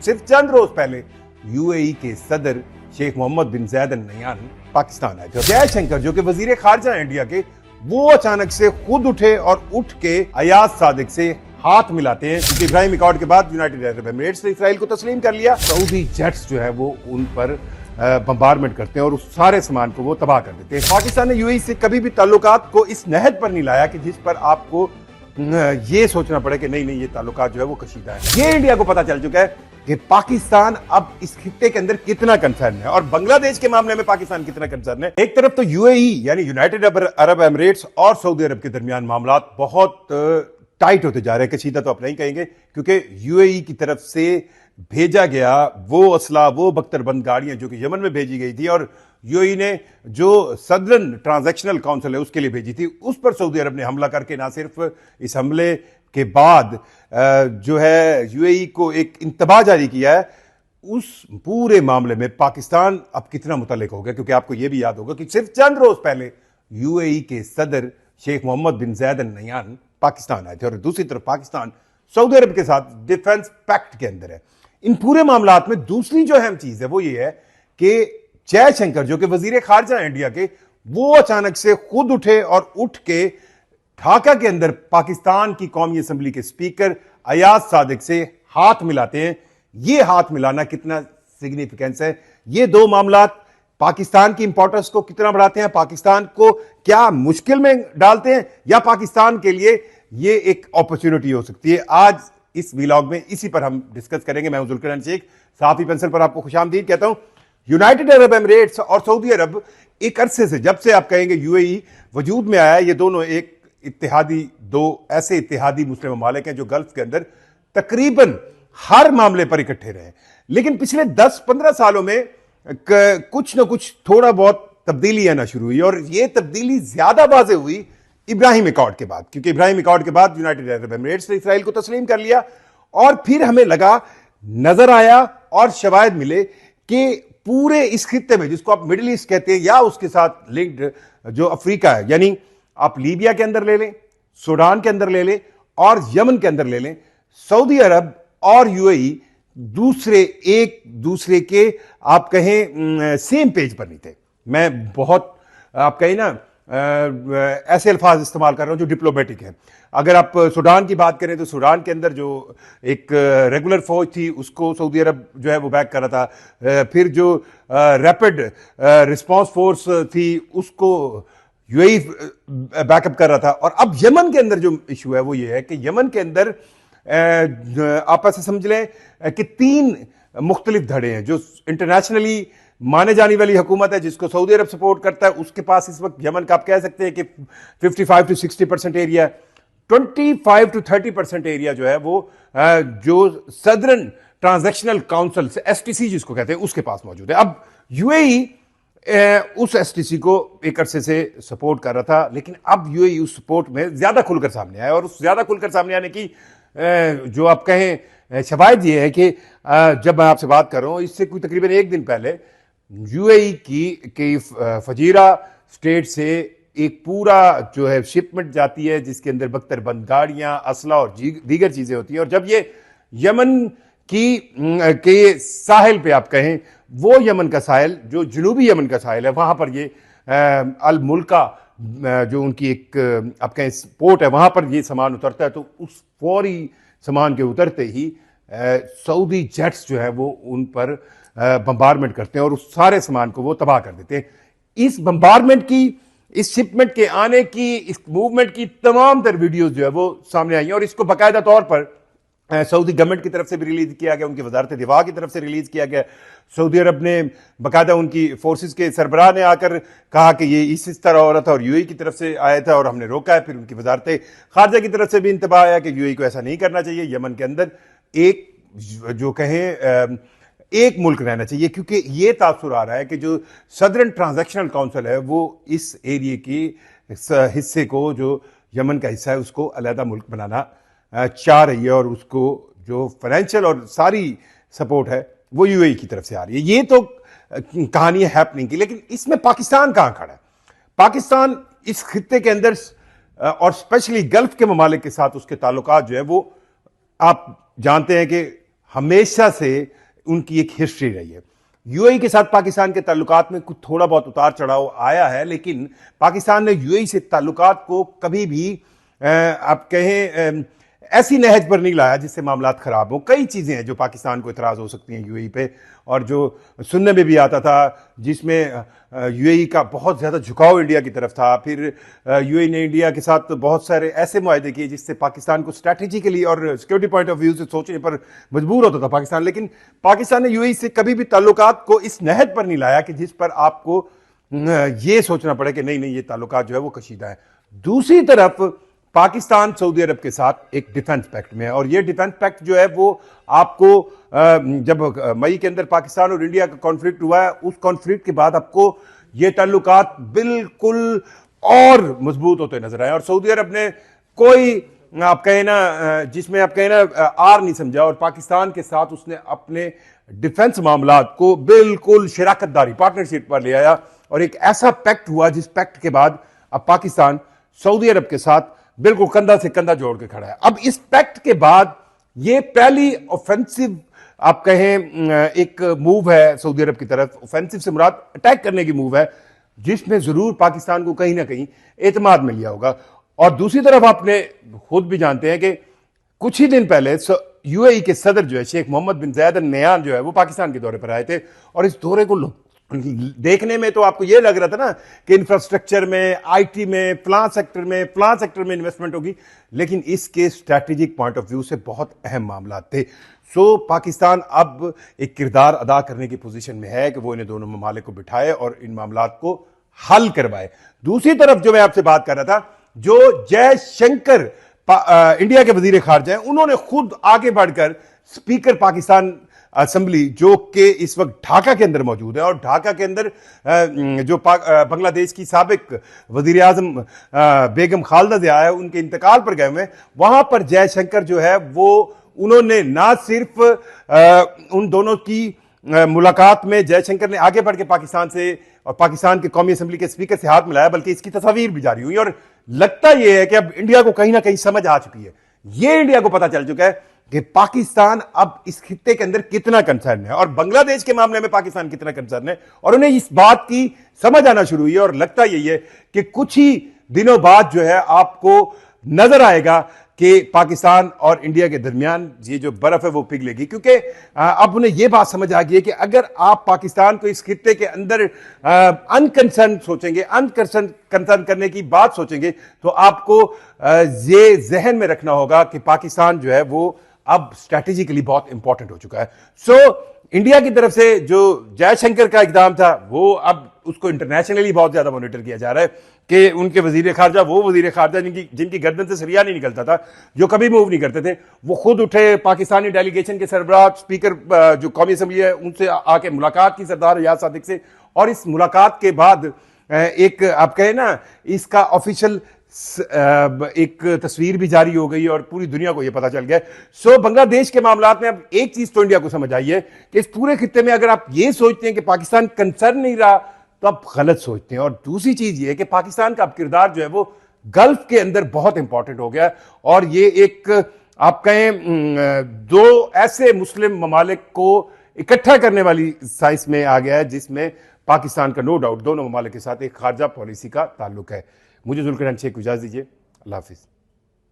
सिर्फ चंद रोज पहले यूएई के सदर शेख मोहम्मद बिन जायद अल नहयान पाकिस्तान आए थे। जयशंकर जो कि वजीर खारजा इंडिया के, वो अचानक से खुद उठे और उठ के अयाज सादिक से हाथ मिलाते हैं, क्योंकि इब्राहिम अकॉर्ड के बाद यूनाइटेड अरब एमिरेट्स ने इसराइल को तस्लीम कर लिया। सऊदी जेट्स जो है वो उन पर बम्बारमेंट करते हैं और उस सारे सामान को वो तबाह कर देते हैं। पाकिस्तान ने यूएई से कभी भी ताल्लुकात को इस नहज पर नहीं लाया कि जिस पर आपको ये सोचना पड़े कि नहीं ये ताल्लुकात जो है वो कशीदा है। ये इंडिया को पता चल चुका है कि पाकिस्तान अब इस खित्ते के अंदर कितना कंसर्न है और बांग्लादेश के मामले में पाकिस्तान कितना कंसर्न है। एक तरफ तो यूएई यानी यूनाइटेड अरब एमिरेट्स और सऊदी अरब के दरमियान मामला बहुत टाइट होते जा रहे हैं, कशीदा तो अपना ही कहेंगे, क्योंकि यूएई की तरफ से भेजा गया वो असला, वो बख्तरबंद गाड़ियां जो कि यमन में भेजी गई थी और यूएई ने जो सदर्न ट्रांजैक्शनल काउंसिल है उसके लिए भेजी थी, उस पर सऊदी अरब ने हमला करके ना सिर्फ इस हमले के बाद जो है यूएई को एक इंतबाह जारी किया है, उस पूरे मामले में पाकिस्तान अब कितना मुतल्लिक हो गया। क्योंकि आपको यह भी याद होगा कि सिर्फ चंद रोज पहले यूएई के सदर शेख मोहम्मद बिन जायद अल नहयान पाकिस्तान आए थे और दूसरी तरफ पाकिस्तान सऊदी अरब के साथ डिफेंस पैक्ट के अंदर है। इन पूरे मामलात में दूसरी जो अहम चीज है वो ये है कि जयशंकर जो कि वजीर खारजा इंडिया के, वो अचानक से खुद उठे और उठ के ढाका के अंदर पाकिस्तान की कौमी असम्बली के स्पीकर अयाज सादिक से हाथ मिलाते हैं। ये हाथ मिलाना कितना सिग्निफिकेंस है, ये दो मामलात पाकिस्तान की इंपॉर्टेंस को कितना बढ़ाते हैं, पाकिस्तान को क्या मुश्किल में डालते हैं, या पाकिस्तान के लिए ये एक अपॉर्चुनिटी हो सकती है। आज इस व्लॉग में इसी पर हम डिस्कस करेंगे। मैं जुल्करन शेख, सहाफी पेंसिल पर आपको खुशामदीद कहता हूं। यूनाइटेड अरब एमिरेट्स और सऊदी अरब एक अरसे से, जब से आप कहेंगे यूएई वजूद में आया, ये दोनों एक इत्तेहादी, दो ऐसे इत्तेहादी मुस्लिम ममालिक हैं जो गल्फ के अंदर तकरीबन हर मामले पर इकट्ठे रहे। लेकिन पिछले 10-15 सालों में कुछ ना कुछ थोड़ा बहुत तब्दीली आना शुरू हुई और ये तब्दीली ज्यादा वाज़ेह हुई इब्राहिम अकॉर्ड के बाद, क्योंकि इब्राहिम अकॉर्ड के बाद यूनाइटेड अरब एमिरेट्स ने इसराइल को तस्लीम कर लिया और फिर हमें लगा, नजर आया और शवाहिद मिले कि पूरे इस खित्ते में, जिसको आप मिडिल ईस्ट कहते हैं या उसके साथ लिंक्ड जो अफ्रीका है, यानी आप लीबिया के अंदर ले लें, सूडान के अंदर ले लें और यमन के अंदर ले लें, सऊदी अरब और यूएई एक दूसरे के आप कहें सेम पेज पर नहीं थे। मैं बहुत आप कहें ना ऐसे अल्फाज इस्तेमाल कर रहा हूं जो डिप्लोमेटिक है। अगर आप सूडान की बात करें तो सूडान के अंदर जो एक रेगुलर फौज थी उसको सऊदी अरब जो है वो बैक कर रहा था, फिर जो रैपिड रिस्पांस फोर्स थी उसको यूएई बैकअप कर रहा था। और अब यमन के अंदर जो इशू है वो ये है कि यमन के अंदर आप ऐसे समझ लें कि 3 मुख्तलिफ धड़े हैं। जो इंटरनेशनली माने जाने वाली हुकूमत है जिसको सऊदी अरब सपोर्ट करता है, उसके पास इस वक्त यमन का आप कह सकते हैं कि 55 to 60% एरिया, 25 to 30% एरिया जो है वो जो सदर्न ट्रांजैक्शनल काउंसिल से एसटीसी जिसको कहते हैं उसके पास मौजूद है। अब यूएई उस एसटीसी को एक अरसे से सपोर्ट कर रहा था, लेकिन अब यूएई उस सपोर्ट में ज्यादा खुलकर सामने आया और उस ज्यादा खुलकर सामने आने की जो आप कहें शवायद ये है कि जब मैं आपसे बात कर रहा हूं, इससे कोई तकरीबन एक दिन पहले यूएई की फजीरा स्टेट से एक पूरा जो है शिपमेंट जाती है जिसके अंदर बख्तरबंद गाड़ियां, असला और दीगर चीजें होती हैं। और जब ये यमन के साहिल पे आप कहें, वो यमन का साहिल जो जनूबी यमन का साहिल है, वहां पर ये अल मुल्का जो उनकी एक आप कहें पोर्ट है, वहां पर ये सामान उतरता है। तो उस फौरी सामान के उतरते ही सऊदी जेट्स जो है वो उन पर बम्बारमेंट करते हैं और उस सारे सामान को वो तबाह कर देते हैं। इस बम्बारमेंट की, इस शिपमेंट के आने की, इस मूवमेंट की तमाम तर वीडियोस जो है वो सामने आई हैं और इसको बाकायदा तौर पर सऊदी गवर्नमेंट की तरफ से भी रिलीज किया गया, उनकी वजारत दिफा की तरफ से रिलीज किया गया। सऊदी अरब ने बाकायदा उनकी फोर्सेस के सरबराह ने आकर कहा कि ये इस तरह हो रहा था और यूएई की तरफ से आया था और हमने रोका है। फिर उनकी वजारत खारजा की तरफ से भी इंतबाह आया कि यूएई को ऐसा नहीं करना चाहिए, यमन के अंदर एक जो कहें एक मुल्क रहना चाहिए, क्योंकि ये तासुर आ रहा है कि जो सदर्न ट्रांजैक्शनल काउंसिल है वो इस एरिए की हिस्से को, जो यमन का हिस्सा है, उसको अलहदा मुल्क बनाना चाह रही है और उसको जो फाइनेंशियल और सारी सपोर्ट है वो यूएई की तरफ से आ रही है। ये तो कहानी है हैपनिंग की, लेकिन इसमें पाकिस्तान कहां खड़ा है? पाकिस्तान इस खित्ते के अंदर और स्पेशली गल्फ के ममालिक के साथ उसके ताल्लुकात जो है वो आप जानते हैं कि हमेशा से उनकी एक हिस्ट्री रही है। यूएई के साथ पाकिस्तान के ताल्लुकात में कुछ थोड़ा बहुत उतार चढ़ाव आया है, लेकिन पाकिस्तान ने यूएई से ताल्लुकात को कभी भी आप कहें ऐसी नहज पर नहीं लाया जिससे मामला खराब हो। कई चीजें हैं जो पाकिस्तान को इतराज हो सकती हैं यूएई पे, और जो सुनने में भी आता था जिसमें यूएई का बहुत ज्यादा झुकाव इंडिया की तरफ था। फिर यूएई ने इंडिया के साथ बहुत सारे ऐसे मुआहदे किए जिससे पाकिस्तान को स्ट्रैटेजिकली और सिक्योरिटी पॉइंट ऑफ व्यू से सोचने पर मजबूर होता था पाकिस्तान। लेकिन पाकिस्तान ने यूएई से कभी भी ताल्लुकात को इस नहज पर नहीं लाया कि जिस पर आपको ये सोचना पड़े कि नहीं नहीं ये ताल्लुकात जो है वो कशीदा है। दूसरी तरफ पाकिस्तान सऊदी अरब के साथ एक डिफेंस पैक्ट में है, और ये डिफेंस पैक्ट जो है वो आपको जब मई के अंदर पाकिस्तान और इंडिया का कॉन्फ्लिक्ट हुआ है, उस कॉन्फ्लिक्ट के बाद आपको ये ताल्लुकात बिल्कुल और मजबूत होते नजर आए। और सऊदी अरब ने कोई आप कहें ना जिसमें आप कहें ना आर नहीं समझा, और पाकिस्तान के साथ उसने अपने डिफेंस मामलात को बिल्कुल शराकतदारी पार्टनरशिप पर ले आया, और एक ऐसा पैक्ट हुआ जिस पैक्ट के बाद अब पाकिस्तान सऊदी अरब के साथ बिल्कुल कंधा से कंधा जोड़ के खड़ा है। अब इस पैक्ट के बाद ये पहली ऑफेंसिव आप कहें एक मूव है सऊदी अरब की तरफ। ऑफेंसिव से मुराद अटैक करने की मूव है, जिसमें जरूर पाकिस्तान को कहीं ना कहीं एतमाद मिल गया होगा। और दूसरी तरफ आपने खुद भी जानते हैं कि कुछ ही दिन पहले यूएई के सदर जो है शेख मोहम्मद बिन जायद अल नयान जो है वो पाकिस्तान के दौरे पर आए थे, और इस दौरे को देखने में तो आपको यह लग रहा था ना कि इंफ्रास्ट्रक्चर में, आईटी में, फलां सेक्टर में इन्वेस्टमेंट होगी, लेकिन इसके स्ट्रैटेजिक पॉइंट ऑफ व्यू से बहुत अहम मामला थे। सो पाकिस्तान अब एक किरदार अदा करने की पोजीशन में है कि वो इन्हें दोनों ममालिक को बिठाए और इन मामलात को हल करवाए। दूसरी तरफ जो मैं आपसे बात कर रहा था, जो जयशंकर इंडिया के वजीर खारजा हैं, उन्होंने खुद आगे बढ़कर स्पीकर पाकिस्तान असेंबली जो कि इस वक्त ढाका के अंदर मौजूद है, और ढाका के अंदर जो बांग्लादेश की साबिक वजीर आजम बेगम खालदा जिया है, उनके इंतकाल पर गए हुए, वहां पर जयशंकर जो है वो उन्होंने ना सिर्फ उन दोनों की मुलाकात में जयशंकर ने आगे बढ़ के पाकिस्तान से और पाकिस्तान के कौमी असेंबली के स्पीकर से हाथ मिलाया, बल्कि इसकी तस्वीर भी जारी हुई। और लगता यह है कि अब इंडिया को कहीं ना कहीं समझ आ चुकी है, यह इंडिया को पता चल चुका है कि पाकिस्तान अब इस खित्ते के अंदर कितना कंसर्न है, और बांग्लादेश के मामले में पाकिस्तान कितना कंसर्न है, और उन्हें इस बात की समझ आना शुरू हुई है। और लगता यही है कि कुछ ही दिनों बाद जो है आपको नजर आएगा कि पाकिस्तान और इंडिया के दरमियान ये जो बर्फ है वो पिघलेगी, क्योंकि अब उन्हें यह बात समझ आ गई है कि अगर आप पाकिस्तान को इस खित्ते के अंदर अनकंसर्न सोचेंगे, अनकंसर्न करने की बात सोचेंगे, तो आपको ये जहन में रखना होगा कि पाकिस्तान जो है वो अब स्ट्रैटेजिकली बहुत इंपॉर्टेंट हो चुका है। सो इंडिया की तरफ से जो जयशंकर का इकदाम था वो अब उसको इंटरनेशनली बहुत ज्यादा मॉनिटर किया जा रहा है कि उनके वजीर खारजा, वो वजीर खारजा जिनकी गर्दन से सरिया नहीं निकलता था, जो कभी मूव नहीं करते थे, वो खुद उठे, पाकिस्तानी डेलीगेशन के सरबराह स्पीकर जो कौमी असेंबली है उनसे आके मुलाकात की सरदार रियाज सादिक से, और इस मुलाकात के बाद एक आप कहें ना इसका ऑफिशियल एक तस्वीर भी जारी हो गई और पूरी दुनिया को यह पता चल गया। सो बांग्लादेश के मामलात में अब एक चीज तो इंडिया को समझ आई है कि इस पूरे खित्ते में अगर आप ये सोचते हैं कि पाकिस्तान कंसर्न नहीं रहा तो आप गलत सोचते हैं। और दूसरी चीज ये है कि पाकिस्तान का अब किरदार जो है वो गल्फ के अंदर बहुत इंपॉर्टेंट हो गया, और ये एक आप कहें दो ऐसे मुस्लिम ममालिक को इकट्ठा करने वाली साइज में आ गया है जिसमें पाकिस्तान का नो डाउट दोनों ममालिक के साथ एक खारजा पॉलिसी का ताल्लुक है। मुझे जुल्फिकार शेख को इजाजत दीजिए। अल्लाह हाफिज।